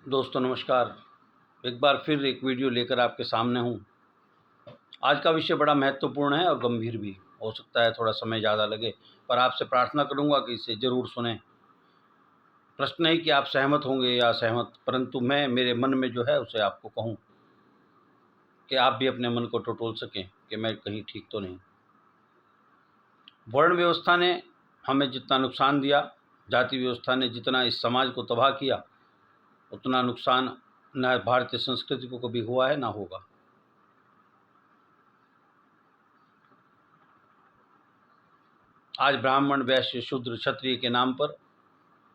दोस्तों नमस्कार। एक बार फिर एक वीडियो लेकर आपके सामने हूँ। आज का विषय बड़ा महत्वपूर्ण है और गंभीर भी हो सकता है, थोड़ा समय ज़्यादा लगे, पर आपसे प्रार्थना करूँगा कि इसे ज़रूर सुनें। प्रश्न नहीं कि आप सहमत होंगे या असहमत, परंतु मैं मेरे मन में जो है उसे आपको कहूँ कि आप भी अपने मन को टटोल सकें कि मैं कहीं ठीक तो नहीं। वर्ण व्यवस्था ने हमें जितना नुकसान दिया, जाति व्यवस्था ने जितना इस समाज को तबाह किया, उतना नुकसान न भारतीय संस्कृति को कभी हुआ है ना होगा। आज ब्राह्मण, वैश्य, शूद्र, क्षत्रिय के नाम पर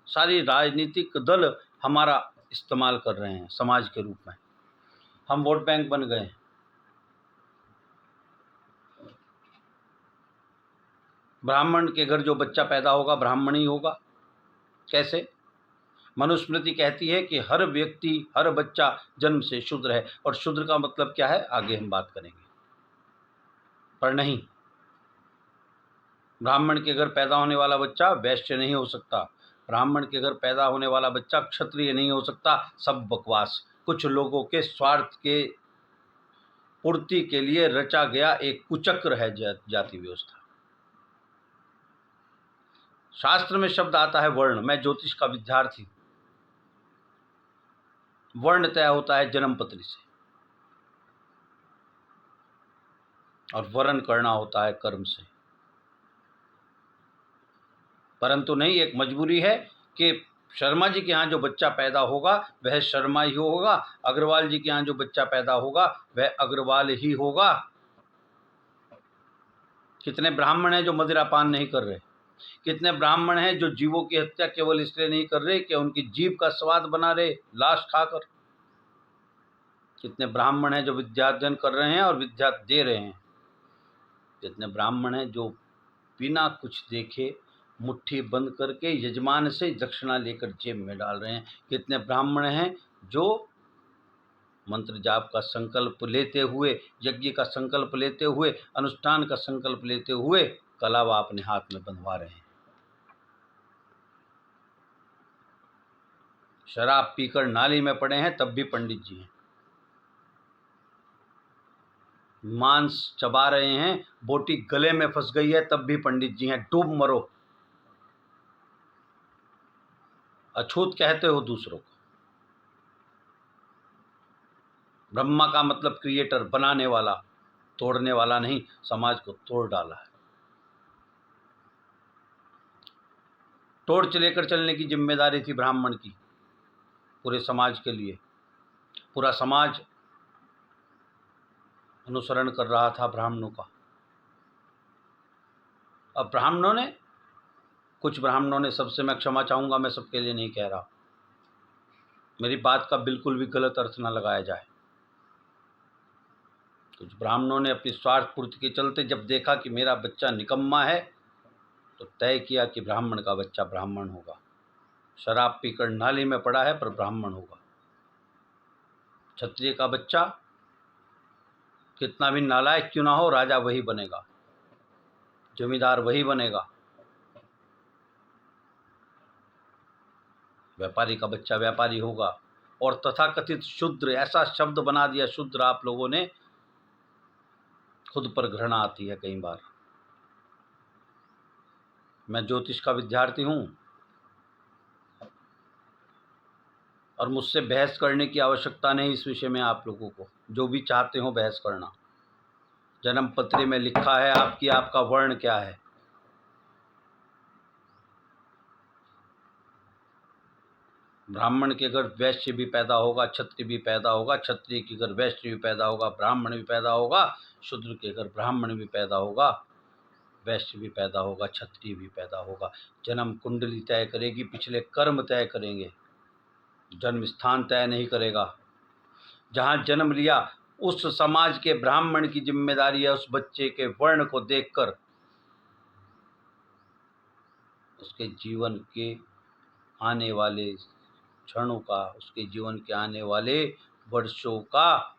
सारी राजनीतिक दल हमारा इस्तेमाल कर रहे हैं समाज के रूप में। हम वोट बैंक बन गए। ब्राह्मण के घर जो बच्चा पैदा होगा ब्राह्मण ही होगा। कैसे? मनुस्मृति कहती है कि हर व्यक्ति, हर बच्चा जन्म से शूद्र है, और शूद्र का मतलब क्या है आगे हम बात करेंगे। पर नहीं, ब्राह्मण के घर पैदा होने वाला बच्चा वैश्य नहीं हो सकता, ब्राह्मण के घर पैदा होने वाला बच्चा क्षत्रिय नहीं हो सकता। सब बकवास, कुछ लोगों के स्वार्थ के पूर्ति के लिए रचा गया एक कुचक्र है जाति व्यवस्था। शास्त्र में शब्द आता है वर्ण। मैं ज्योतिष का विद्यार्थी। वर्ण तय होता है जन्मपत्री से और वर्ण करना होता है कर्म से। परंतु नहीं, एक मजबूरी है कि शर्मा जी के यहाँ जो बच्चा पैदा होगा वह शर्मा ही होगा, अग्रवाल जी के यहाँ जो बच्चा पैदा होगा वह अग्रवाल ही होगा। कितने ब्राह्मण हैं जो मदिरापान नहीं कर रहे? कितने ब्राह्मण हैं जो जीवों की हत्या केवल इसलिए नहीं कर रहे कि उनकी जीभ का स्वाद बना रहे लाश खाकर? कितने ब्राह्मण हैं जो विद्यार्जन कर रहे हैं और विद्या दे रहे हैं? कितने ब्राह्मण हैं जो बिना कुछ देखे मुट्ठी बंद करके यजमान से दक्षिणा लेकर जेब में डाल रहे हैं? कितने ब्राह्मण हैं जो मंत्र जाप का संकल्प लेते हुए, यज्ञ का संकल्प लेते हुए, अनुष्ठान का संकल्प लेते हुए कलावा अपने हाथ में बंधवा रहे हैं? शराब पीकर नाली में पड़े हैं तब भी पंडित जी हैं। मांस चबा रहे हैं, बोटी गले में फंस गई है तब भी पंडित जी हैं। डूब मरो। अछूत कहते हो दूसरों को। ब्रह्मा का मतलब क्रिएटर, बनाने वाला, तोड़ने वाला नहीं। समाज को तोड़ डाला है। टॉर्च लेकर चलने की जिम्मेदारी थी ब्राह्मण की पूरे समाज के लिए। पूरा समाज अनुसरण कर रहा था ब्राह्मणों का। अब ब्राह्मणों ने, कुछ ब्राह्मणों ने, सबसे मैं क्षमा चाहूँगा, मैं सबके लिए नहीं कह रहा, मेरी बात का बिल्कुल भी गलत अर्थ ना लगाया जाए। कुछ ब्राह्मणों ने अपनी स्वार्थ पूर्ति के चलते जब देखा कि मेरा बच्चा निकम्मा है तो तय किया कि ब्राह्मण का बच्चा ब्राह्मण होगा। शराब पीकर नाली में पड़ा है पर ब्राह्मण होगा। क्षत्रिय का बच्चा कितना भी नालायक क्यों ना हो, राजा वही बनेगा, जमींदार वही बनेगा। व्यापारी का बच्चा व्यापारी होगा। और तथाकथित शूद्र, ऐसा शब्द बना दिया शूद्र आप लोगों ने, खुद पर घृणा आती है कई बार। मैं ज्योतिष का विद्यार्थी हूँ और मुझसे बहस करने की आवश्यकता नहीं इस विषय में। आप लोगों को जो भी चाहते हो बहस करना। जन्म पत्री में लिखा है आपका वर्ण क्या है। ब्राह्मण के घर वैश्य भी पैदा होगा, क्षत्रिय भी पैदा होगा, क्षत्रिय के घर वैश्य भी पैदा होगा, ब्राह्मण भी पैदा होगा, शूद्र के घर ब्राह्मण भी पैदा होगा, वैश्य भी पैदा होगा, क्षत्रिय भी पैदा होगा। जन्म कुंडली तय करेगी, पिछले कर्म तय करेंगे, जन्म स्थान तय नहीं करेगा। जहाँ जन्म लिया उस समाज के ब्राह्मण की जिम्मेदारी है उस बच्चे के वर्ण को देखकर उसके जीवन के आने वाले क्षणों का, उसके जीवन के आने वाले वर्षों का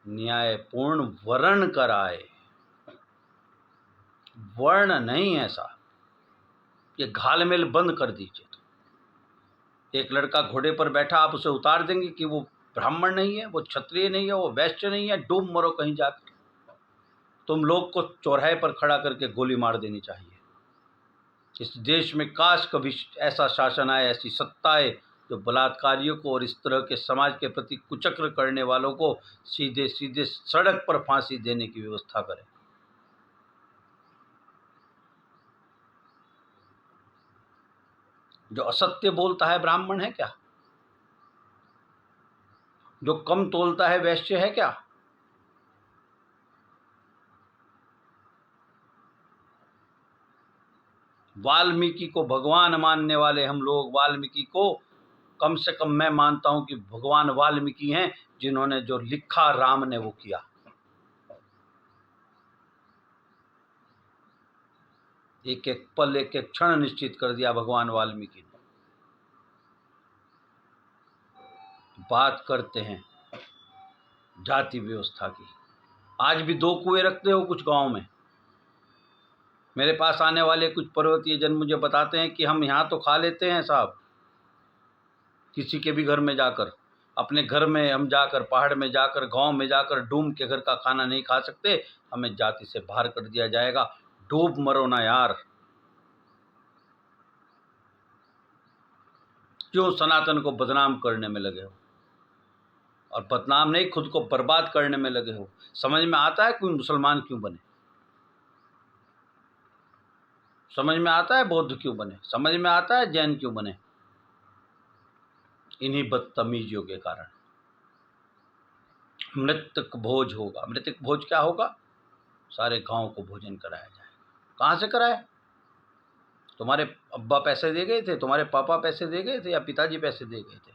न्यायपूर्ण वर्ण कराए। वर्ण नहीं ऐसा, ये घालमेल बंद कर दीजिए। एक लड़का घोड़े पर बैठा, आप उसे उतार देंगे कि वो ब्राह्मण नहीं है, वो क्षत्रिय नहीं है, वो वैश्य नहीं है, डूब मरो कहीं जाकर। तुम लोग को चौराहे पर खड़ा करके गोली मार देनी चाहिए। इस देश में काश कभी ऐसा शासन आए, ऐसी सत्ता आए जो बलात्कारियों को और इस तरह के समाज के प्रति कुचक्र करने वालों को सीधे सीधे सड़क पर फांसी देने की व्यवस्था करे। जो असत्य बोलता है ब्राह्मण है क्या? जो कम तोलता है वैश्य है क्या? वाल्मीकि को भगवान मानने वाले हम लोग, वाल्मीकि को कम से कम मैं मानता हूं कि भगवान वाल्मीकि हैं, जिन्होंने जो लिखा राम ने वो किया। एक एक पल, एक एक क्षण निश्चित कर दिया भगवान वाल्मीकि ने। बात करते हैं जाति व्यवस्था की। आज भी 2 कुएं रखते हो कुछ गांव में। मेरे पास आने वाले कुछ पर्वतीय जन मुझे बताते हैं कि हम यहाँ तो खा लेते हैं साहब, किसी के भी घर में जाकर, अपने घर में हम जाकर, पहाड़ में जाकर, गांव में जाकर डूब के घर का खाना नहीं खा सकते, हमें जाति से बाहर कर दिया जाएगा। डूब मरो ना यार। क्यों सनातन को बदनाम करने में लगे हो? और बदनाम नहीं, खुद को बर्बाद करने में लगे हो। समझ में आता है कोई मुसलमान क्यों बने? समझ में आता है बौद्ध क्यों बने? समझ में आता है जैन क्यों बने? इन्हीं बदतमीजियों के कारण। मृतक भोज होगा। मृतक भोज क्या होगा? सारे गांव को भोजन कराया जाएगा। कहाँ से कराए? तुम्हारे अब्बा पैसे दे गए थे? तुम्हारे पापा पैसे दे गए थे? या पिताजी पैसे दे गए थे?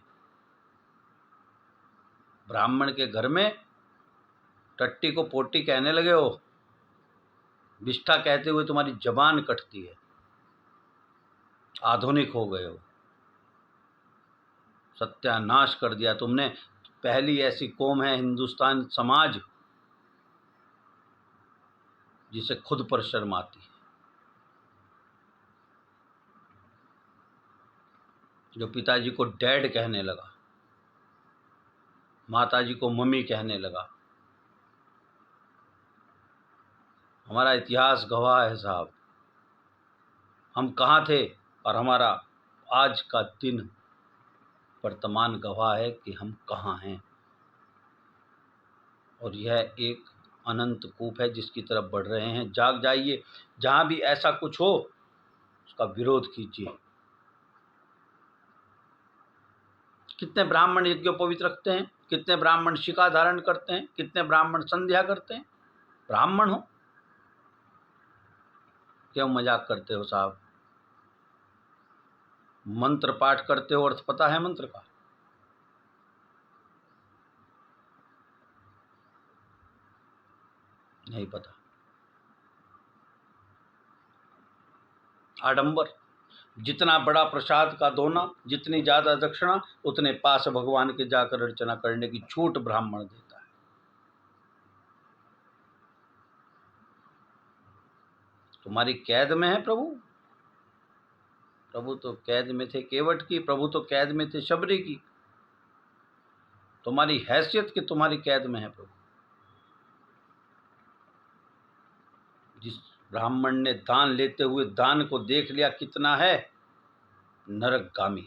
ब्राह्मण के घर में टट्टी को पोटी कहने लगे हो। विष्ठा कहते हुए तुम्हारी जबान कटती है। आधुनिक हो गए हो। सत्यानाश कर दिया तुमने। पहली ऐसी कौम है हिंदुस्तान समाज जिसे खुद पर शर्म आती है, जो पिताजी को डैड कहने लगा, माताजी को मम्मी कहने लगा। हमारा इतिहास गवाह है साहब, हम कहाँ थे और हमारा आज का दिन वर्तमान गवाह है कि हम कहाँ हैं। और यह एक अनंत कूप है जिसकी तरफ बढ़ रहे हैं। जाग जाइए। जहाँ भी ऐसा कुछ हो उसका विरोध कीजिए। कितने ब्राह्मण यज्ञोपवीत रखते हैं? कितने ब्राह्मण शिखा धारण करते हैं? कितने ब्राह्मण संध्या करते हैं? ब्राह्मण हो क्यों मजाक करते हो साहब? मंत्र पाठ करते हो, अर्थ पता है मंत्र का? नहीं पता। आडंबर। जितना बड़ा प्रसाद का दोना, जितनी ज्यादा दक्षिणा, उतने पास भगवान के जाकर अर्चना करने की छूट ब्राह्मण देता है। तुम्हारी कैद में है प्रभु। प्रभु तो कैद में थे केवट की, प्रभु तो कैद में थे शबरी की। तुम्हारी हैसियत कि तुम्हारी कैद में है प्रभु। जिस ब्राह्मण ने दान लेते हुए दान को देख लिया कितना है, नरकगामी है।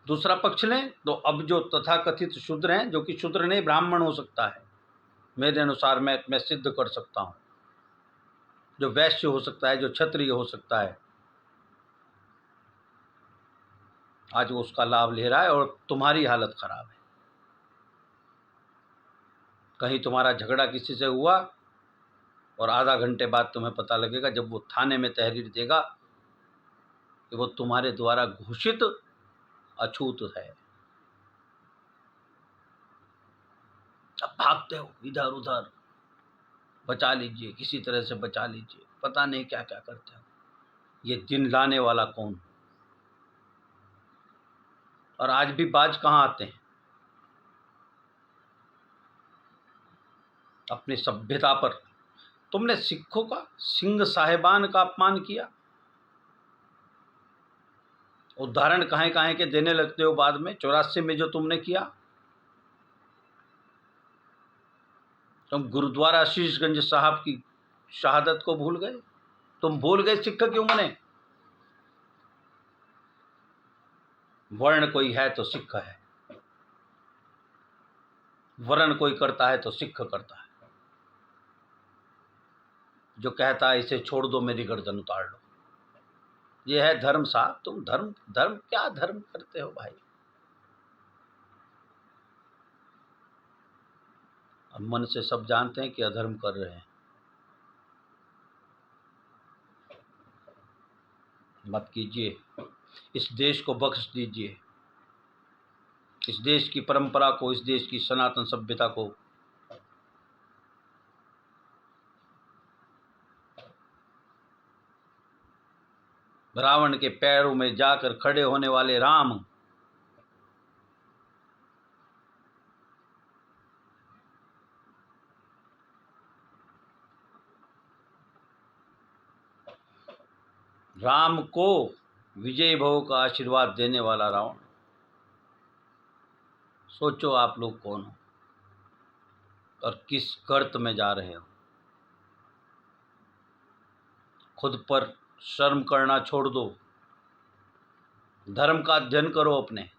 दूसरा पक्ष लें तो अब जो तथाकथित शूद्र हैं, जो कि शूद्र नहीं ब्राह्मण हो सकता है, मेरे अनुसार मैं सिद्ध कर सकता हूं, जो वैश्य हो सकता है, जो क्षत्रिय हो सकता है, आज वो उसका लाभ ले रहा है और तुम्हारी हालत खराब है। कहीं तुम्हारा झगड़ा किसी से हुआ और आधा घंटे बाद तुम्हें पता लगेगा, जब वो थाने में तहरीर देगा, कि वो तुम्हारे द्वारा घोषित अछूत है। अब भागते हो इधर उधर, बचा लीजिए, किसी तरह से बचा लीजिए, पता नहीं क्या क्या करते हो। ये दिन लाने वाला कौन? और आज भी बाज कहाँ आते हैं? अपनी सभ्यता पर। तुमने सिखों का, सिंह साहिबान का अपमान किया। उदाहरण कहाँ कहाँ के देने लगते हो बाद में। 84 में जो तुमने किया, तुम गुरुद्वारा शीशगंज साहब की शहादत को भूल गए। तुम भूल गए सिख क्यों बने। वर्ण कोई है तो सिख है, वर्ण कोई करता है तो सिख करता है। जो कहता है इसे छोड़ दो, मेरी गर्दन उतार लो, ये है धर्म साहब। तुम धर्म धर्म क्या धर्म करते हो भाई। अब मन से सब जानते हैं कि अधर्म कर रहे हैं। मत कीजिए, इस देश को बख्श दीजिए, इस देश की परंपरा को, इस देश की सनातन सभ्यता को। रावण के पैरों में जाकर खड़े होने वाले राम, राम को विजय भव का आशीर्वाद देने वाला रावण। सोचो आप लोग कौन हो और किस गर्त में जा रहे हो। खुद पर शर्म करना छोड़ दो, धर्म का अध्ययन करो अपने।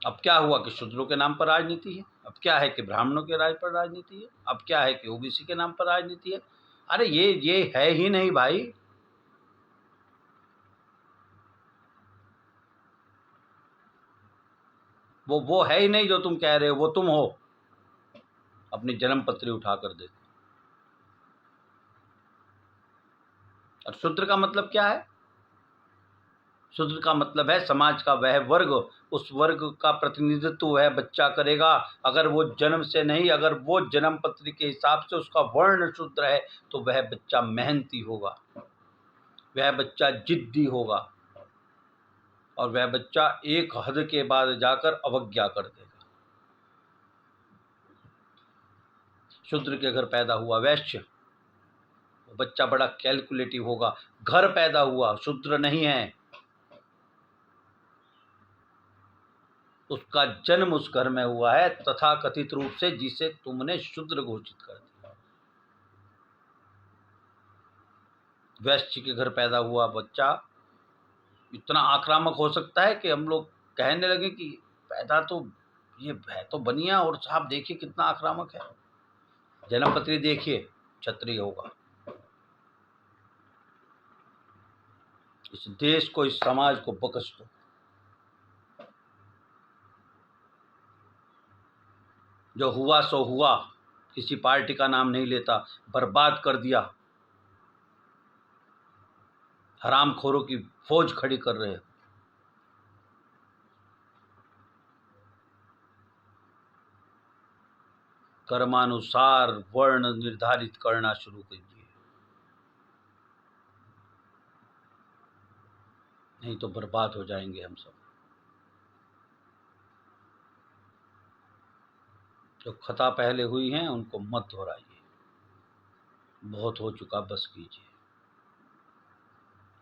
अब क्या हुआ कि शूद्रों के नाम पर राजनीति है। अब क्या है कि ब्राह्मणों के राज पर राजनीति है। अब क्या है कि ओबीसी के नाम पर राजनीति है। अरे ये है ही नहीं भाई। वो है ही नहीं जो तुम कह रहे हो, वो तुम हो। अपनी जन्म पत्री उठा कर देखो। और शूद्र का मतलब क्या है। शूद्र का मतलब है समाज का वह वर्ग, उस वर्ग का प्रतिनिधित्व वह बच्चा करेगा। अगर वो जन्म से नहीं, अगर वो जन्म पत्री के हिसाब से उसका वर्ण शूद्र है, तो वह बच्चा मेहनती होगा, वह बच्चा जिद्दी होगा, और वह बच्चा एक हद के बाद जाकर अवज्ञा कर देगा। शूद्र के घर पैदा हुआ वैश्य, बच्चा बड़ा कैलकुलेटिव होगा। घर पैदा हुआ, शूद्र नहीं है, उसका जन्म उस घर में हुआ है तथा कथित रूप से, जिसे तुमने शूद्र घोषित कर दिया। वैश्य के घर पैदा हुआ बच्चा इतना आक्रामक हो सकता है कि हम लोग कहने लगे कि पैदा तो ये है तो बनिया, और साहब देखिए कितना आक्रामक है। जन्म पत्री देखिए, क्षत्रिय होगा। इस देश को, इस समाज को बख्श दो। जो हुआ सो हुआ, किसी पार्टी का नाम नहीं लेता, बर्बाद कर दिया। हरामखोरों की फौज खड़ी कर रहे हैं। कर्मानुसार वर्ण निर्धारित करना शुरू कीजिए, नहीं तो बर्बाद हो जाएंगे हम सब। जो खता पहले हुई हैं उनको मत दोहराइए, बहुत हो चुका, बस कीजिए।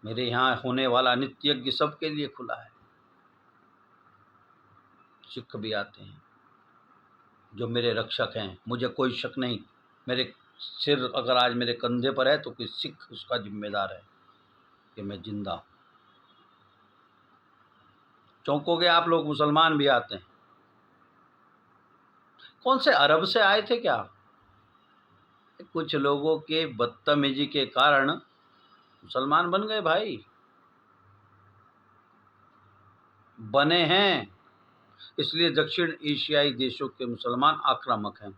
मेरे यहाँ होने वाला नित्य यज्ञ सबके लिए खुला है। सिख भी आते हैं जो मेरे रक्षक हैं, मुझे कोई शक नहीं। मेरे सिर अगर आज मेरे कंधे पर है तो कोई सिख उसका जिम्मेदार है कि मैं जिंदा हूँ। चौंकोगे आप लोग, मुसलमान भी आते हैं। कौन से अरब से आए थे क्या। कुछ लोगों के बदतमीजी के कारण मुसलमान बन गए भाई, बने हैं। इसलिए दक्षिण एशियाई देशों के मुसलमान आक्रामक हैं।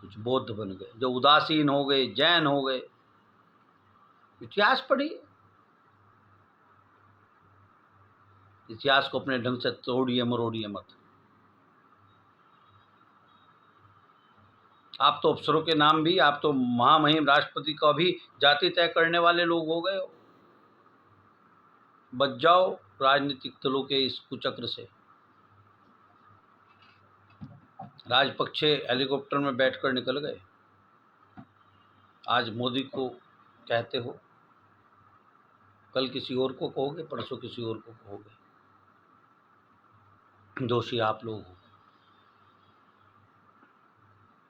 कुछ बौद्ध बन गए, जो उदासीन हो गए, जैन हो गए। इतिहास पढ़िए, इतिहास को अपने ढंग से तोड़िए मरोड़िए मत। आप तो अफसरों के नाम भी, आप तो महामहिम राष्ट्रपति का भी जाति तय करने वाले लोग हो गए हो। बच जाओ राजनीतिक दलों के इस कुचक्र से। राजपक्षे हेलीकॉप्टर में बैठकर निकल गए। आज मोदी को कहते हो, कल किसी और को कहोगे, परसों किसी और को कहोगे। दोषी आप लोग हो।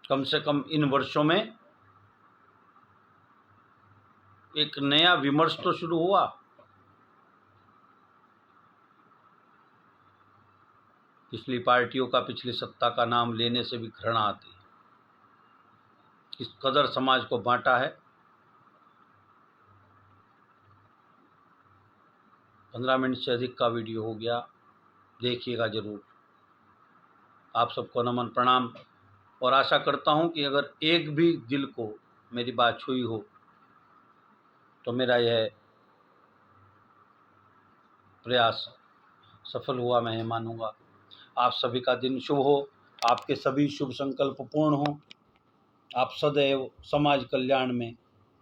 कम से कम इन वर्षों में एक नया विमर्श तो शुरू हुआ। पिछली पार्टियों का पिछली सत्ता का नाम लेने से भी घृणा आती है। इस कदर समाज को बांटा है। 15 मिनट से अधिक का वीडियो हो गया, देखिएगा ज़रूर। आप सबको नमन प्रणाम, और आशा करता हूं कि अगर एक भी दिल को मेरी बात छुई हो तो मेरा यह प्रयास सफल हुआ मैं मानूंगा। आप सभी का दिन शुभ हो, आपके सभी शुभ संकल्प पूर्ण हो। आप सदैव समाज कल्याण में,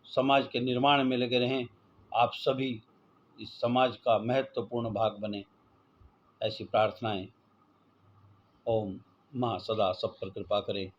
समाज के निर्माण में लगे रहें। आप सभी इस समाज का महत्वपूर्ण भाग बने, ऐसी प्रार्थनाएं। ओम माँ सदा सब पर कृपा करें।